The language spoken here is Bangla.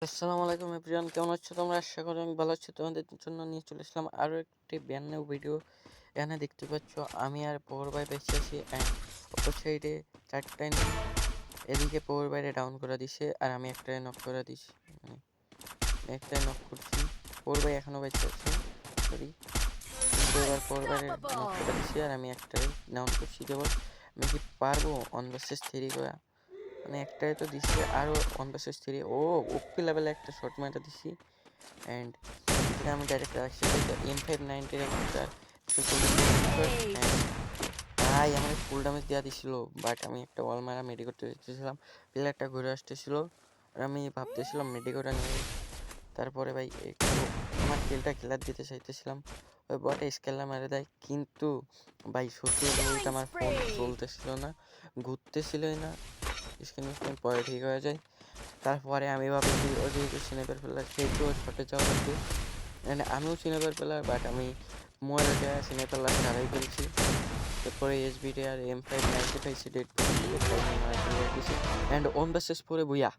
আসসালামু আলাইকুম এভরিওয়ান, কেমন আছো তোমরা? আশা করি অনেক ভালো আছো। তোমাদের জন্য নিয়ে চলে আসলাম আরও একটি ব্র্যান্ড নিউ ভিডিও। এখানে দেখতে পাচ্ছ আমি আর পাওয়ার ভাই বেঁচে আছি অ্যান্ড অপর সাইডে চারটা এনিমি। এদিকে পাওয়ার ভাইরে ডাউন করে দিছে আর আমি একটাই নক করে দিছি, মানে একটাই নক করছি। পাওয়ার ভাই এখনও বেঁচে আছে, সরি, কিন্তু এবার পাওয়ার ভাইরে নক করে দিছি আর আমি একটাই ডাউন করছি। কেবল আমি কি পারবো অন ভার্সেস 3 করা? মানে একটাই তো দিছি, আরও 1 vs 3। ওপি লেভেলে একটা শট মারা দিছি অ্যান্ড এখানে আমি ডাইরেক্ট রাখছি M590 একটা ভাই আমার ফুল ড্যামেজ দেওয়া দিছিল, বাট আমি একটা ওয়াল মারা মেডি করতে যেতেছিলাম, প্লেয়ারটা ঘুরে আসতেছিল আর আমি ভাবতেছিলাম মেডি করে নিয়ে তারপরে ভাই একটু আমার কিলটা খেলার দিতে চাইতেছিলাম, ওই বটে স্কেলটা মেরে দেয়। কিন্তু ভাই সত্যি বলতে আমার ফোন চলতেছিল না, ঘুরতেছিলই না, স্ক্রিন পরে ঠিক হয়ে যায়। তারপরে আমি ভাবছি ও যেহেতু স্নাইপার প্লেয়ার সেহেতু ওর শটে যাওয়া লাগবে, মানে আমিও স্নাইপার প্লেয়ার, বাট আমি মোবাইলটা স্নাইপার লাস্ট হারাই ফেলছি। তারপরে SBD আর M590 পাইছি, ডেড পাইছি, অ্যান্ড 1 vs 4 বুইয়া।